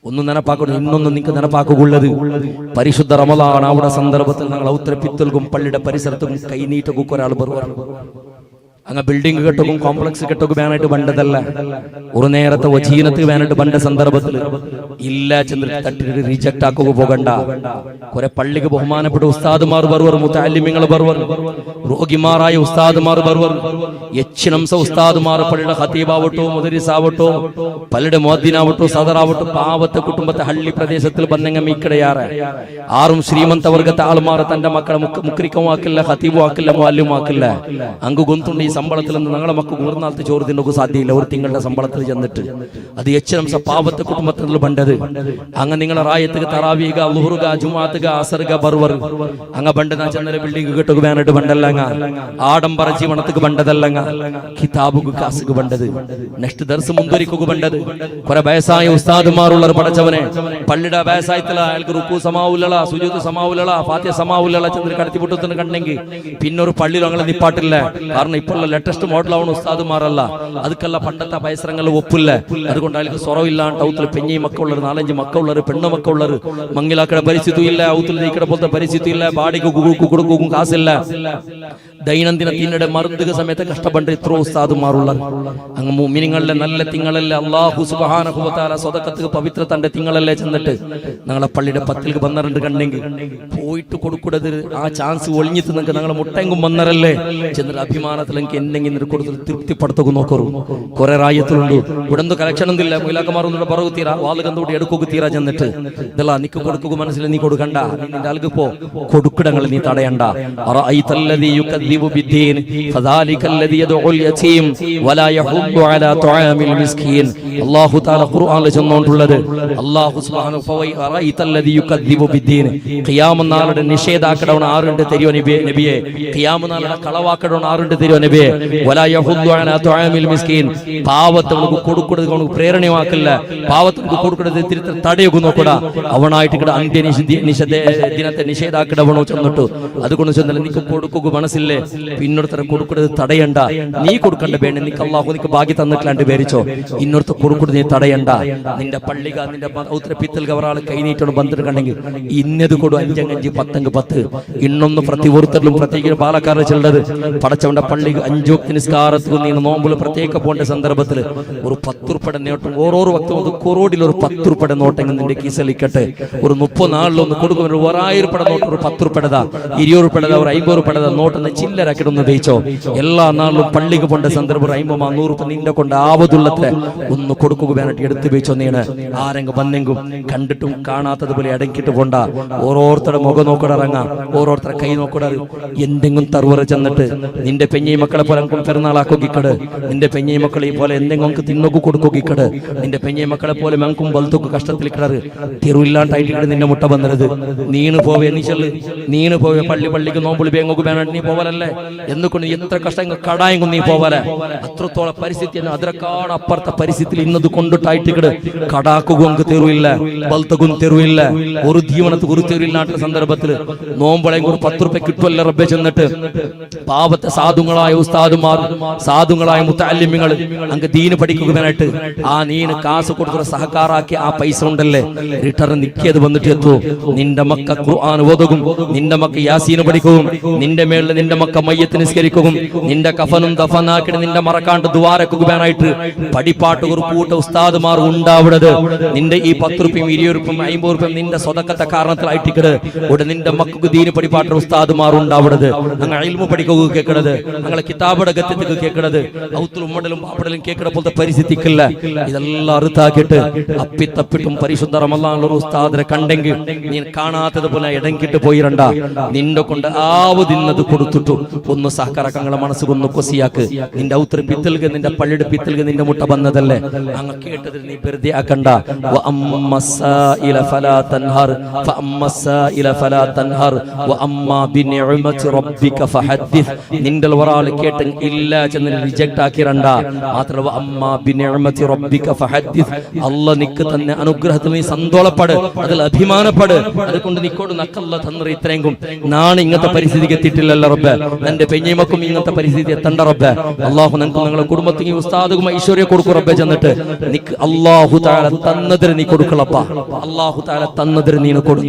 ഒന്ന് നനപ്പാക്കണം, ഇന്നൊന്നും നിങ്ങൾക്ക് നനപ്പാക്കുള്ളത് പരിശുദ്ധ റമളാൻ. അവിടെ സന്ദർഭത്തിൽ ഞങ്ങൾ ഔത്തരപ്പിത്തൽക്കും പള്ളിയുടെ പരിസരത്തും കൈനീട്ടക്കും ഒരാൾ പറഞ്ഞു അങ്ങ് ബിൽഡിംഗ് കെട്ടക്കും കോംപ്ലക്സ് കെട്ടക്കും വേനായിട്ട് പണ്ടതല്ല, ഒരു നേരത്തെ വചീനത്ത് വേനായിട്ട് പണ്ട സന്ദർഭത്തിൽ ഇല്ല ചന്ദ്ര തട്ടിട്ട് റിജക്ട് ആക്കുക പോകണ്ട. കുറെ പള്ളിക്ക് ബഹുമാനപ്പെട്ട ഉസ്താദുമാർ ബർവർ, മുതഅല്ലിമീങ്ങൾ ബർവർ, രോഗിമാരായ ഉസ്താദുമാർ ബർവർ, യച്ചിനംസ ഉസ്താദുമാർ, പള്ളിയുടെ ഖതീബാവട്ടോ മുദരിസാവട്ടോ പള്ളിയുടെ മുഅദ്ദിനാവട്ടോ സദറാവട്ടോ പാവത്തെ കുടുംബത്തെ ഹള്ളി പ്രദേശത്തിൽ ബന്നെങ്ങ മീക്കടയാറ് ആറും ശ്രീമന്ത വർഗത്തെ ആൾമാർ തന്റെ മക്കളെ മുക്രിക്കും ആക്കില്ല, ഖതീബും ആക്കില്ല, മുഅല്ലിമും ആക്കില്ല. അങ്ങ് ഗൊന്തുണ്ട് ഈ ശമ്പളത്തിൽ നിന്ന് ഞങ്ങളെ മക്കൾ മൂർനാളത്തെ ചോറ് തിന്നൊക്കെ സാധ്യയില്ല. ഒരു തിങ്കളുടെ ശമ്പളത്തിൽ ചെന്നിട്ട് അത് യച്ചനംസ പാവത്തെ കുടുംബത്തിൽ ബണ്ടത്. അങ്ങ് നിങ്ങളെ റായത്തുക തറാവീക ളുഹുറുക ജുമാഅത്തുക അസറുക ബർവർ അങ്ങ് ബണ്ട് ചെന്നലെ ബിൽഡിംഗ് കെട്ടുക വേനായിട്ട് ബണ്ടല്ലങ്ങ, ആഡംബര ജീവനത്തുക്ക് ബണ്ടതല്ലങ്ങ, കിതാബുക്ക് കാസുക്ക് ബണ്ടത്, നെക്സ്റ്റ് ദർസ് മുന്തിരിക്കുക ബണ്ടത്. കുറെ വയസ്സായ ഉസ്താദുമാറുള്ള പടച്ചവനെ പള്ളിയുടെ വ്യവസായത്തില അയാൾക്ക് റുക്കു സമാവുല്ല, സുജൂദ് സമാവുല്ല, ഫാത്തിഹ സമാവുല്ല ചന്ദ്ര കടത്തിപ്പൊട്ടത്തിന് കണ്ടെങ്കിൽ പിന്നൊരു പള്ളിയിൽ അങ്ങനെ നിപ്പാട്ടില്ല. കാരണം ഇപ്പോൾ ലേറ്റസ്റ്റ് മോഡലാവണം ഉസ്താദുമാരല്ല, അതുക്കല്ല പണ്ടത്തെ പരിസരങ്ങൾ ഒപ്പില്ല. അതുകൊണ്ട് അയാൾക്ക് സ്വറവില്ലാണ്ട് ഔത്തിൽ പെഞ്ഞി മക്കളുള്ളവർ, 4-5 മക്കളുള്ളവർ, പെണ്ണു മക്കളുള്ളവർ, മംഗലാക്കട പരിസ്ഥിതി ഇല്ല, ഔത്തിൽ നീക്കട പോലത്തെ പരിസ്ഥിതി ഇല്ല, ബാടിക്ക് കൊടുക്കും കാസില്ല, ദൈനംദിന തിന്നയുടെ മരുന്നുക സമയത്ത് കഷ്ടപ്പെട്ട് എത്രയോ ഉസ്താദുമാറുള്ള. അങ്ങ് മുഅ്മിനീങ്ങളുടെ നല്ല തിങ്കളല്ലേ അല്ലാഹു സുബ്ഹാനഹു വ തആല സ്വതക്കത്ത് പവിത്ര തന്റെ തിങ്കളല്ലേ ചെന്നിട്ട് ഞങ്ങളെ പള്ളിയുടെ 10 12 കണ്ടെങ്കിൽ പോയിട്ട് കൊടുക്കൂടത്. ആ ചാൻസ് ഒളിഞ്ഞിട്ട് നിങ്ങൾക്ക് ഞങ്ങളെ മുട്ടെങ്കും വന്നറല്ലേ ചെന്നിട്ട് അഭിമാനത്തിൽ എനിക്ക് എന്തെങ്കിലും കൊടുത്തിട്ട് തൃപ്തിപ്പെടുത്തൊക്കെ നോക്കറു. കുറെ റായത്തിലുണ്ട് ഇവിടെന്ത് കലക്ഷൻ ഒന്നില്ല, മുയിലാക്കമാറൊന്നും പറകു തീരാ, വാളുകന്തോടി എടുക്കുക തീരാ ചെന്നിട്ട് ഇതല്ല നിക്ക് കൊടുക്കുക മനസ്സിൽ നീ കൊടുക്കണ്ട, നിന്റെ ആൾക്ക് പോ കൊടുക്കിടങ്ങൾ നീ തടയണ്ട. بالدين فذلك الذي يدعو اليتيم ولا يحض على طعام المسكين. الله تعالى ഖുർആനിൽ ചെന്നോണ്ടുള്ളത് അല്ലാഹു സുബ്ഹാനഹു ഫറഅയ്ത الذي يكذب بالدين. ഖിയാമത്ത് നാളുടെ നിഷേധാക്കടവൻ ആരുണ്ട് തരിയോ നബിയെ, ഖിയാമത്ത് നാളുടെ കളവാക്കടവൻ ആരുണ്ട് തരിയോ നബിയെ, വലാ യഹുദ്ദു അലാ തുആമിൽ മിസ്കീൻ. പാവത്തവർക്ക് കൊടുക്കുന്നത് അവർക്ക് പ്രേരണയാക്കില്ല, പാവത്തവർക്ക് കൊടുക്കുന്നത് തിരുത്ത തടയുക നോക്കടാ, അവനായിട്ട് കിട അന്ത്യ ദിനത്തെ നിഷേധാക്കടവണോ ചെന്നിട്ടു. അതുകൊണ്ട് ചെന്നല്ല നിനക്ക് കൊടുക്കുക മനസ്സില്ലേ, ഇന്നൊരുത്തരെ കൊടുക്കുന്നത് തടയണ്ട, നീ കൊടുക്കണ്ട വേണ്ട, നിനക്ക് അല്ലാഹു നിനക്ക് ഭാഗ്യം തന്നിട്ടില്ലാണ്ട് പേരിച്ചോ, ഇന്നൊരുത്ത കൊടുക്കുന്നത് നീ തടയണ്ട. നിന്റെ പള്ളിക നിന്റെ ഔത്രപ്പിത്തൽ ഒരാൾ കൈനീട്ടണം ബന്ധിട്ടുണ്ടെങ്കിൽ ഇന്നത് കൊടു 5 5 10 ഇന്നൊന്ന് പ്രതി ഓരോരുത്തരിലും പ്രത്യേകിച്ച് പാലക്കാട് ചെല്ലത് പടച്ചവന്റെ പള്ളി 5 വക്ത് നിസ്കാരത്തിൽ നീ നോമ്പിൽ പ്രത്യേക പോണ്ട സന്ദർഭത്തിൽ ഒരു 10 രൂപയുടെ നോട്ടും ഓരോ വക്തും കോറോടിൽ ഒരു 10 രൂപയുടെ നോട്ടെങ്കിൽ നിന്റെ കീസലിക്കട്ടെ. ഒരു 30 നാളിലൊന്ന് കൊടുക്കും, 1000 രൂപയുടെ നോട്ട്, ഒരു 10 രൂപയുടേതാ, 20 രൂപയുടേതാ, ഒരു 50 രൂപയുടേതാ നോട്ടൊന്ന് ചില്ലരാക്കിടൊന്ന് തേച്ചോ. എല്ലാ നാളിലും പള്ളിക്ക് പോണ്ട സന്ദർഭം 50 100 രൂപ നിന്റെ കൊണ്ട് ആവതുള്ളത്തെ ഒന്ന് കൊടുക്കുക വേണ്ടിട്ട് എടുത്തു വെച്ചോ. നീണ് ആരെങ്കിലും വന്നെങ്കും കണ്ടിട്ടും കാണാത്തതുപോലെ അടങ്ങിട്ട് പോണ്ട. ഓരോരുത്തരുടെ മുഖം നോക്കിടറങ്ങ, ഓരോരുത്തരുടെ കൈ നോക്കിട, എന്തെങ്കിലും തറുവറ ചെന്നിട്ട് നിന്റെ പെഞ്ഞി മക്കളെ പോലെ പെരുന്നാളാക്കിക്കട്, നിന്റെ പെഞ്ഞി മക്കളെ പോലെ എന്തെങ്കിലും തിന്നൊക്കെ കൊടുക്കിക്കട്, നിന്റെ പെഞ്ഞി മക്കളെ പോലെ മെങ്കും വലുത്തൊക്കെ കഷ്ടത്തിൽ കിടറ് തെരുവില്ലാണ്ടായിട്ട് നിന്റെ മുട്ട വന്നരുത്. നീണ് പോവേ നീ ചെല്ല്, നീണ് പോവേ പള്ളിക്ക് നോമ്പിൾ ബേങ്ങൊക്കെ വേണം നീ പോവലല്ലേ എന്നുകൊണ്ട് എത്ര കഷ്ടങ്ങൾ കടായെങ്കും നീ പോവലെ. അത്രത്തോളം പരിസ്ഥിതി അതിനെക്കാണ് അപ്പുറത്തെ പരിസ്ഥിതിയിൽ ഇന്നത് കൊണ്ടിട്ടായിട്ട് കടാക്കുകയും തെരുവില്ല, ബൽത്തകും തെരുവില്ല, ഒരു ജീവനത്തിൽ ഒരു തെരുവില്ലാത്ത സന്ദർഭത്തിൽ നോമ്പളെ ഒരു 10 രൂപ കിട്ടുമല്ല റബ്ബെ ചെന്നിട്ട് പാവത്തെ സാധുങ്ങളായ ഉസ്താദുമാർ, സാധുങ്ങളായ മുതഅല്ലിമീങ്ങൾ അങ്ങ് ദീന് പഠിക്കുകയായിട്ട് ആ നീന് കാശ് കൊടുത്ത സഹകാരാക്കി ആ പൈസ ഉണ്ടല്ലേ റിട്ടേൺ നിക്കിയത് വന്നിട്ട് എത്തൂ. നിന്റെ മക്ക ഖുർആൻ ഓതും, നിന്റെ മക്ക യാസീൻ പഠിക്കും, നിന്റെ മേളിൽ നിന്റെ മക്ക മയ്യത്ത് നിസ്കരിക്കും, നിന്റെ കഫനും ദഫനാക്കിട്ട് നിന്റെ മറക്കാണ്ട് ദ്വാരക്കുവാനായിട്ട് പഠിപ്പാട്ട് ഒരു കൂട്ട ഉസ്താദുമാർ ഉണ്ടാവിടത്. നിന്റെ ഈ 10 രൂപയും 20 രൂപയും 50 രൂപയും നിന്റെ സ്വതക്കത്തെ കാരണത്തിലായിട്ടിക്കട് ഇവിടെ നിന്റെ മക്കൾക്ക് ദീന് പഠിപ്പാട്ട് ഉസ്താദുമാർ ഉണ്ടാവിടത്. ഞങ്ങൾ ഇൽമു പഠിക്കുക കേൾക്കണത്, ഞങ്ങളെ കിതാബുടെ ഗത്യത്തേക്ക് കേൾക്കണത്, ഔത്തുൽ ഉമ്മടലും പാപ്പടലും കേൾക്കണ പോലത്തെ പരിസ്ഥിതിക്കില്ല. ഇതെല്ലാം അറുത്താക്കിയിട്ട് അപ്പിത്തപ്പിട്ടും പരിശുദ്ധ റമളാനിൽ ഒരു ഉസ്താദിനെ കണ്ടെങ്കിൽ നീ കാണാത്തതുപോലെ ഇടങ്കിട്ട് പോയിരണ്ട. നിന്റെ കൊണ്ട് ആവതിന്നത് കൊടുത്തിട്ടു ഒന്ന് സഹകരക്കങ്ങളെ മനസ്സുകൊന്ന് കൊസിയാക്ക്. നിന്റെ ഔത്ര പിത്തൽക്ക് നിന്റെ പള്ളിയുടെ പിത്തൽക്ക് നിന്റെ മുട്ട വന്നതല്ലേ, അങ്ങ് കേട്ടതിൽ നീ വെറുതെ ആക്കണ്ട. നിന്റെ ഒരാൾ കേട്ട് ഇല്ല ചെന്ന് റിജക്ട് ആക്കിരണ്ട. അല്ല നിക്ക് തന്നെ അനുഗ്രഹത്തിൽ നീ സന്തോളപ്പെട്, അതിൽ അഭിമാനപ്പെട്. അതുകൊണ്ട് നിക്കോട് നക്കല്ല തന്നറി ഇത്രയെങ്കും നാണ് ഇങ്ങനത്തെ പരിസ്ഥിതിക്ക് എത്തിയിട്ടില്ലല്ലോ റബ്ബേ. എന്റെ പെഞ്ഞിമക്കും ഇങ്ങനത്തെ പരിസ്ഥിതി എത്തണ്ട റബ്ബേ. അള്ളാഹു നിങ്ങൾക്ക് നിങ്ങളെ കുടുംബത്തിന് ഉസ്താദും ഐശ്വര്യ കൊടുക്കും റബ്ബേ. ചെന്നിട്ട് നിക്ക് അള്ളാഹു തആല തന്നതിന് നീ കൊടുക്കളപ്പാ. അള്ളാഹു തആല തന്നതിന് നീ കൊടുക്കും.